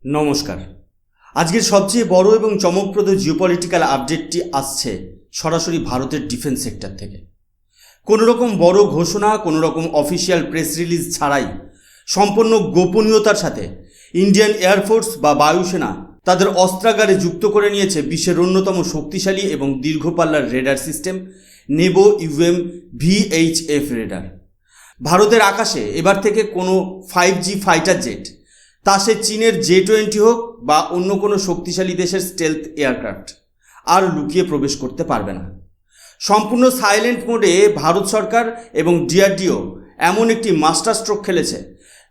নমস্কার। আজকের সবচেয়ে বড় এবং চমকপ্রদ জিওপলিটিক্যাল আপডেটটি আসছে সরাসরি ভারতের ডিফেন্স সেক্টর থেকে। কোনো রকম বড় ঘোষণা, কোনো রকম অফিসিয়াল প্রেস রিলিজ ছাড়াই সম্পূর্ণ গোপনীয়তার সাথে ইন্ডিয়ান এয়ারফোর্স বা বায়ুসেনা তাদের অস্ত্রাগারে যুক্ত করে নিয়েছে বিশ্বের অন্যতম শক্তিশালী এবং দীর্ঘপাল্লার radar system Nebo UM VHF radar. ভারতের আকাশে এবার থেকে কোনো 5G ফাইটার জেট, তা সে চীনের J-20 হোক বা অন্য কোনো শক্তিশালী দেশের স্টেলথ এয়ারক্রাফট, আর লুকিয়ে প্রবেশ করতে পারবে না। সম্পূর্ণ সাইলেন্ট মোডে ভারত সরকার এবং DRDO এমন একটি মাস্টার স্ট্রোক খেলেছে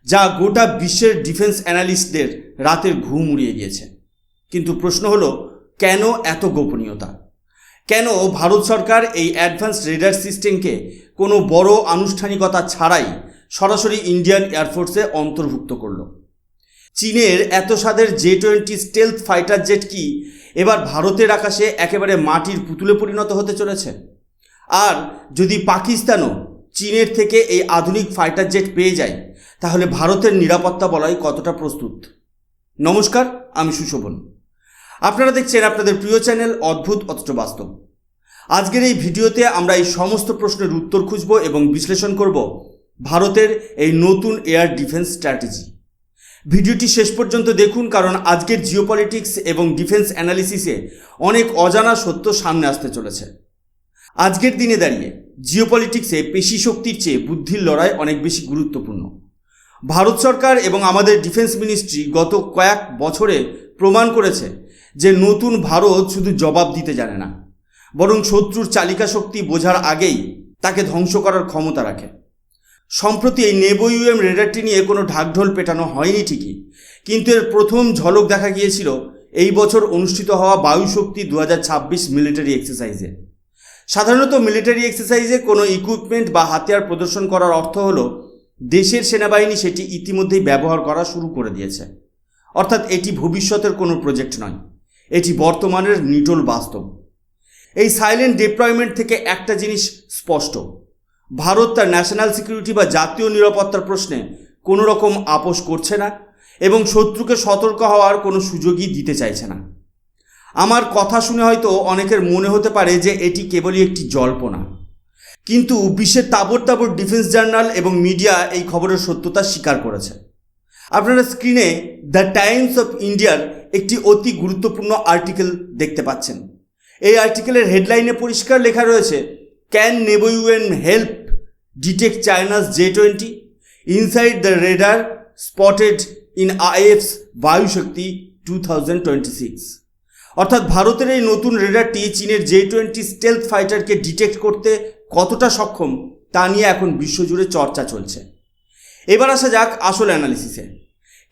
যা গোটা বিশ্বের ডিফেন্স অ্যানালিস্টদের রাতের ঘুম উড়িয়ে দিয়েছে। কিন্তু প্রশ্ন হলো, কেন এত গোপনীয়তা? কেন ভারত সরকার এই অ্যাডভান্সড রেডার সিস্টেমকে কোনো বড় আনুষ্ঠানিকতা ছাড়াই সরাসরি ইন্ডিয়ান এয়ারফোর্সে অন্তর্ভুক্ত করলো? চীনের এত স্বাদের J-20 স্টেলথ ফাইটার জেট কি এবার ভারতের আকাশে একেবারে মাটির পুতুলে পরিণত হতে চলেছে? আর যদি পাকিস্তানও চীনের থেকে এই আধুনিক ফাইটার জেট পেয়ে যায়, তাহলে ভারতের নিরাপত্তা বলয় কতটা প্রস্তুত? নমস্কার, আমি সুশোভন। আপনারা দেখছেন আপনাদের প্রিয় চ্যানেল অদ্ভুত অথচ বাস্তব। আজকের এই ভিডিওতে আমরা এই সমস্ত প্রশ্নের উত্তর খুঁজব এবং বিশ্লেষণ করব ভারতের এই নতুন এয়ার ডিফেন্স স্ট্র্যাটেজি। ভিডিওটি শেষ পর্যন্ত দেখুন, কারণ আজকের জিওপলিটিক্স এবং ডিফেন্স অ্যানালিসিসে অনেক অজানা সত্য সামনে আসতে চলেছে। আজকের দিনে দাঁড়িয়ে জিওপলিটিক্সে পেশি শক্তির চেয়ে বুদ্ধির লড়াই অনেক বেশি গুরুত্বপূর্ণ। ভারত সরকার এবং আমাদের ডিফেন্স মিনিস্ট্রি গত কয়েক বছরে প্রমাণ করেছে যে নতুন ভারত শুধু জবাব দিতে জানে না, বরং শত্রুর চালিকা শক্তি বোঝার আগেই তাকে ধ্বংস করার ক্ষমতা রাখে। সম্প্রতি এই নেভো ইউএম রেডারটি নিয়ে কোনো ঢাকঢোল পেটানো হয়নি ঠিকই, কিন্তু এর প্রথম ঝলক দেখা গিয়েছিল এই বছর অনুষ্ঠিত হওয়া বায়ুশক্তি 2026 মিলিটারি এক্সারসাইজে। সাধারণত মিলিটারি এক্সারসাইজে কোনো ইকুইপমেন্ট বা হাতিয়ার প্রদর্শন করার অর্থ হলো দেশের সেনাবাহিনী সেটি ইতিমধ্যেই ব্যবহার করা শুরু করে দিয়েছে। অর্থাৎ এটি ভবিষ্যতের কোনো প্রজেক্ট নয়, এটি বর্তমানের নিটোল বাস্তব। এই সাইলেন্ট ডিপ্লয়মেন্ট থেকে একটা জিনিস স্পষ্ট: ভারত তার ন্যাশনাল সিকিউরিটি বা জাতীয় নিরাপত্তার প্রশ্নে কোনো রকম আপোষ করছে না এবং শত্রুকে সতর্ক হওয়ার কোনো সুযোগই দিতে চাইছে না। আমার কথা শুনে হয়তো অনেকের মনে হতে পারে যে এটি কেবলই একটি জল্পনা, কিন্তু বিশ্বের তাবড় তাবড় ডিফেন্স জার্নাল এবং মিডিয়া এই খবরের সত্যতা স্বীকার করেছে। আপনারা স্ক্রিনে দ্য টাইমস অফ ইন্ডিয়ার একটি অতি গুরুত্বপূর্ণ আর্টিকেল দেখতে পাচ্ছেন। এই আর্টিকেলের হেডলাইনে পরিষ্কার লেখা রয়েছে, can Nebo UM help detect China's J-20 inside the radar spotted in IF's বায়ুশক্তি 2026। অর্থাৎ ভারতের এই নতুন রেডারটি চীনের J-20 স্টেলথ ফাইটারকে ডিটেক্ট করতে কতটা সক্ষম তা নিয়ে এখন বিশ্বজুড়ে চর্চা চলছে। এবার আসা যাক আসল অ্যানালিসিসে।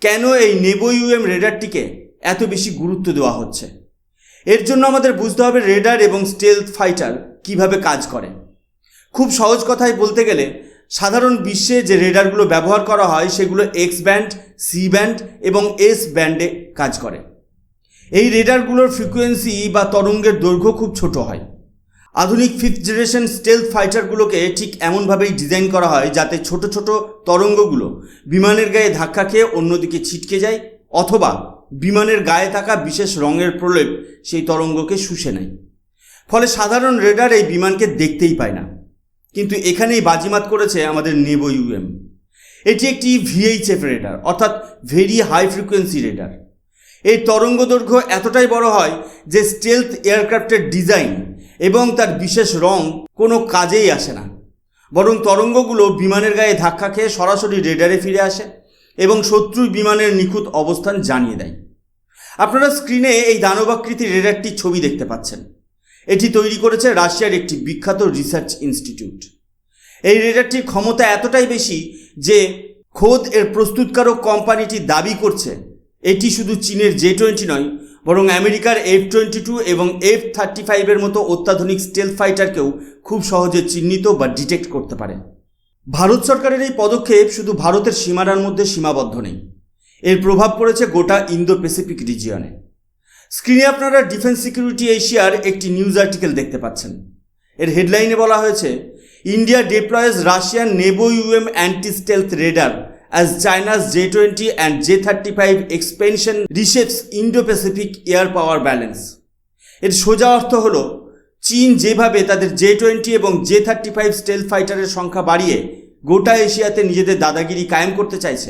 কেন এই নেভো ইউএম রেডারটিকে এত বেশি গুরুত্ব দেওয়া হচ্ছে? এর জন্য আমাদের বুঝতে হবে রেডার এবং স্টেলথ ফাইটার কিভাবে কাজ করে। খুব সহজ কথায় বলতে গেলে, সাধারণ বিশ্বে যে রেডারগুলো ব্যবহার করা হয় সেগুলো X ব্যান্ড, C ব্যান্ড এবং S ব্যান্ডে কাজ করে। এই রেডারগুলোর ফ্রিকোয়েন্সি বা তরঙ্গের দৈর্ঘ্য খুব ছোট হয়। আধুনিক 5th জেনারেশন স্টেলথ ফাইটারগুলোকে ঠিক এমনভাবেই ডিজাইন করা হয় যাতে ছোট ছোট তরঙ্গগুলো বিমানের গায়ে ধাক্কা খেয়ে অন্যদিকে ছিটকে যায়, অথবা বিমানের গায়ে থাকা বিশেষ রঙের প্রলেপ সেই তরঙ্গকে শুষে নেয়। ফলে সাধারণ রেডার এই বিমানকে দেখতেই পায় না। কিন্তু এখানেই বাজিমাত করেছে আমাদের নেভো ইউএম। এটি একটি VHF রেডার, অর্থাৎ ভেরি হাই ফ্রিকোয়েন্সি রেডার। এই তরঙ্গ দৈর্ঘ্য এতটাই বড় হয় যে স্টেলথ এয়ারক্রাফটের ডিজাইন এবং তার বিশেষ রং কোনো কাজেই আসে না, বরং তরঙ্গগুলো বিমানের গায়ে ধাক্কা খেয়ে সরাসরি রেডারে ফিরে আসে এবং শত্রুর বিমানের নিখুঁত অবস্থান জানিয়ে দেয়। আপনারা স্ক্রিনে এই দানবাকৃতির রেডারটির ছবি দেখতে পাচ্ছেন। এটি তৈরি করেছে রাশিয়ার একটি বিখ্যাত রিসার্চ ইনস্টিটিউট। এই রেডারটির ক্ষমতা এতটাই বেশি যে খোদ এর প্রস্তুতকারক কোম্পানিটি দাবি করছে এটি শুধু চীনের J-20 নয়, বরং আমেরিকার F-22 এবং F-35 এর মতো অত্যাধুনিক স্টেলথ ফাইটারকেও খুব সহজে চিহ্নিত বা ডিটেক্ট করতে পারে। ভারত সরকারের এই পদক্ষেপ শুধু ভারতের সীমানার মধ্যে সীমাবদ্ধ নেই, এর প্রভাব পড়েছে গোটা ইন্দো প্যাসিফিক রিজিয়নে। স্ক্রিনে আপনারা ডিফেন্স সিকিউরিটি এশিয়ার একটি নিউজ আর্টিকেল দেখতে পাচ্ছেন। এর হেডলাইনে বলা হয়েছে, India deploys Russian Nebo UM anti stealth radar as China's J-20 and J-35 expansion reshapes Indo-Pacific air power balance. এর সোজা অর্থ হলো চীন যেভাবে তাদের J-20 এবং J-35 স্টেলথ ফাইটারের সংখ্যা বাড়িয়ে গোটা এশিয়াতে নিজেদের দাদাগিরি কায়েম করতে চাইছে,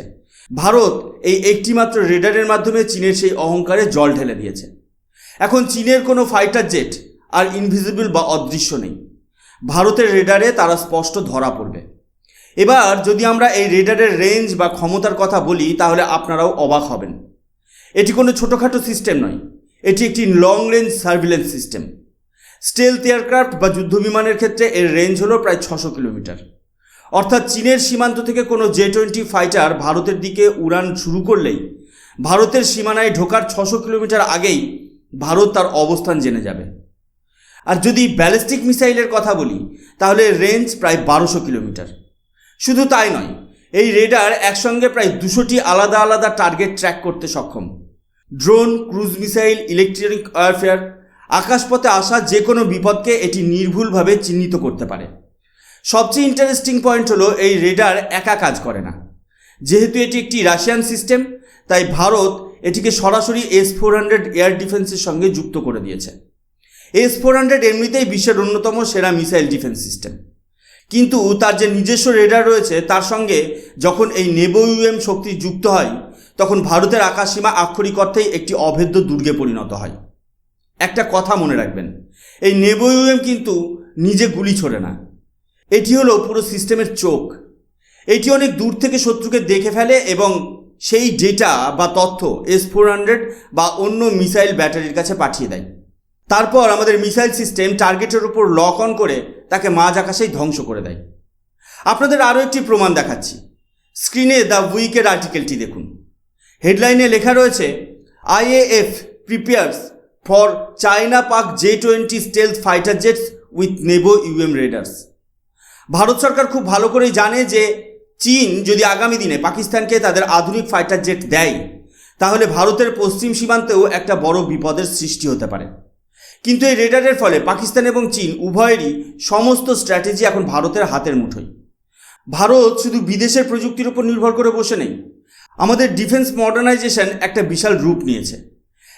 ভারত এই একটিমাত্র রেডারের মাধ্যমে চীনের সেই অহংকারে জল ঢেলে দিয়েছে। এখন চীনের কোনো ফাইটার জেট আর ইনভিজিবল বা অদৃশ্য নেই, ভারতের রেডারে তারা স্পষ্ট ধরা পড়বে। এবার যদি আমরা এই রেডারের রেঞ্জ বা ক্ষমতার কথা বলি তাহলে আপনারাও অবাক হবেন। এটি কোনো ছোটোখাটো সিস্টেম নয়, এটি একটি long range surveillance system. Stealth aircraft বা যুদ্ধবিমানের ক্ষেত্রে এর রেঞ্জ হলো প্রায় 600 কিলোমিটার। অর্থাৎ চীনের সীমান্ত থেকে কোনো J-20 ফাইটার ভারতের দিকে উড়ান শুরু করলেই ভারতের সীমানায় ঢোকার 600 কিলোমিটার আগেই ভারত তার অবস্থান জেনে যাবে। আর যদি ব্যালিস্টিক মিসাইলের কথা বলি তাহলে রেঞ্জ প্রায় 1200 কিলোমিটার। শুধু তাই নয়, এই রেডার একসঙ্গে প্রায় 200টি আলাদা আলাদা টার্গেট ট্র্যাক করতে সক্ষম। Drone, cruise missile, electronic warfare, আকাশপথে আসা যে কোনো বিপদকে এটি নির্ভুলভাবে চিহ্নিত করতে পারে। সবচেয়ে ইন্টারেস্টিং পয়েন্ট হলো এই রেডার একা কাজ করে না। যেহেতু এটি একটি রাশিয়ান সিস্টেম, তাই ভারত এটিকে সরাসরি S-400 এয়ার ডিফেন্সের সঙ্গে যুক্ত করে দিয়েছে। S-400 এমনিতেই বিশ্বের অন্যতম সেরা মিসাইল ডিফেন্স সিস্টেম, কিন্তু তার যে নিজস্ব রেডার রয়েছে তার সঙ্গে যখন এই নেবো-ইউএম শক্তি যুক্ত হয় তখন ভারতের আকাশসীমা আক্ষরিক অর্থেই একটি অভেদ্য দুর্গে পরিণত হয়। একটা কথা মনে রাখবেন, এই নেবো-ইউএম কিন্তু নিজে গুলি ছোড়ে না, এটি হলো পুরো সিস্টেমের চোখ। এটি অনেক দূর থেকে শত্রুকে দেখে ফেলে এবং সেই ডেটা বা তথ্য S-400 বা অন্য মিসাইল ব্যাটারির কাছে পাঠিয়ে দেয়। তারপর আমাদের মিসাইল সিস্টেম টার্গেটের উপর লক অন করে তাকে মাঝ আকাশেই ধ্বংস করে দেয়। আপনাদের আরও একটি প্রমাণ দেখাচ্ছি। স্ক্রিনে দ্য উইকের আর্টিকেলটি দেখুন। হেডলাইনে লেখা রয়েছে IAF prepares for China Pak J-20 stealth fighter jets with Nebo UM radars. Bharat সরকার খুব ভালো করেই জানে যে চীন যদি আগামী দিনে পাকিস্তানকে তাদের আধুনিক ফাইটার জেট দেয় তাহলে ভারতের পশ্চিম সীমান্তেও একটা বড় বিপদের সৃষ্টি হতে পারে। কিন্তু এই রেডারের ফলে পাকিস্তান এবং চীন উভয়েরই সমস্ত স্ট্র্যাটেজি এখন ভারতের হাতের মুঠোয়। ভারত শুধু বিদেশের প্রযুক্তির উপর নির্ভর করে বসে নেই, আমাদের ডিফেন্স মডার্নাইজেশন একটা বিশাল রূপ নিয়েছে।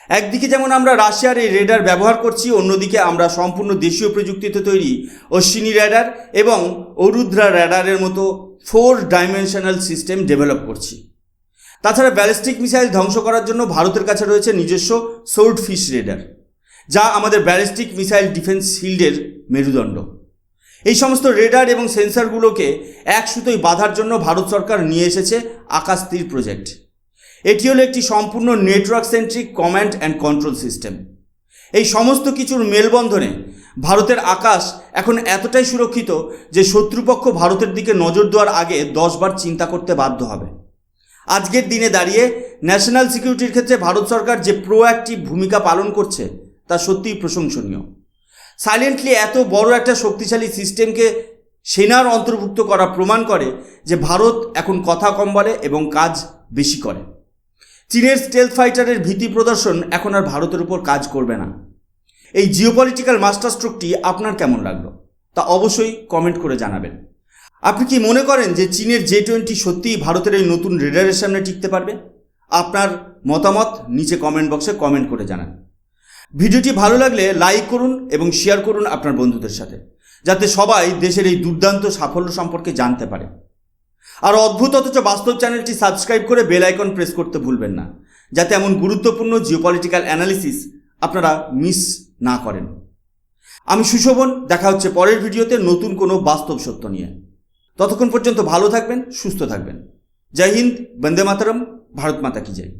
একদিকে যেমন আমরা রাশিয়ার এই রেডার ব্যবহার করছি, অন্যদিকে আমরা সম্পূর্ণ দেশীয় প্রযুক্তিতে তৈরি অশ্বিনী রেডার এবং অরুদ্রা রেডারের মতো 4 ডাইমেনশনাল সিস্টেম ডেভেলপ করছি। তাছাড়া ব্যালিস্টিক মিসাইল ধ্বংস করার জন্য ভারতের কাছে রয়েছে নিজস্ব সোর্ডফিশ রেডার, যা আমাদের ব্যালিস্টিক মিসাইল ডিফেন্স শিল্ডের মেরুদণ্ড। এই সমস্ত রেডার এবং সেন্সরগুলোকে এক সুতোয় বাঁধার জন্য ভারত সরকার নিয়ে এসেছে আকাশ তীর প্রজেক্ট। এটি হলো একটি সম্পূর্ণ network centric command and control system. এই সমস্ত কিছুর মেলবন্ধনে ভারতের আকাশ এখন এতটাই সুরক্ষিত যে শত্রুপক্ষ ভারতের দিকে নজর দেওয়ার আগে 10 বার চিন্তা করতে বাধ্য হবে। আজকের দিনে দাঁড়িয়ে ন্যাশনাল সিকিউরিটির ক্ষেত্রে ভারত সরকার যে প্রোঅ্যাক্টিভ ভূমিকা পালন করছে তা সত্যিই প্রশংসনীয়। সাইলেন্টলি এত বড় একটা শক্তিশালী সিস্টেমকে সেনার অন্তর্ভুক্ত করা প্রমাণ করে যে ভারত এখন কথা কম বলে এবং কাজ বেশি করে। চীনের স্টেলথ ফাইটারের ভীতি প্রদর্শন এখন আর ভারতের উপর কাজ করবে না। এই জিওপলিটিক্যাল মাস্টার স্ট্রোকটি আপনার কেমন লাগলো তা অবশ্যই কমেন্ট করে জানাবেন। আপনি কি মনে করেন যে চীনের J-20 সত্যিই ভারতের এই নতুন রেডারের সামনে টিকতে পারবে? আপনার মতামত নিচে কমেন্ট বক্সে কমেন্ট করে জানান। ভিডিওটি ভালো লাগলে লাইক করুন এবং শেয়ার করুন আপনার বন্ধুদের সাথে, যাতে সবাই দেশের এই দুর্দান্ত সাফল্য সম্পর্কে জানতে পারে। আর অদ্ভুত অথচ বাস্তব চ্যানেলটি সাবস্ক্রাইব করে বেল আইকন প্রেস করতে ভুলবেন না, যাতে এমন গুরুত্বপূর্ণ জিওপলিটিক্যাল অ্যানালিসিস আপনারা মিস না করেন। আমি সুশোভন, দেখা হচ্ছে পরের ভিডিওতে নতুন কোনো বাস্তব সত্য নিয়ে। ততক্ষণ পর্যন্ত ভালো থাকবেন, সুস্থ থাকবেন। জয় হিন্দ, বন্দে মাতরম, ভারত মাতা কি জয়।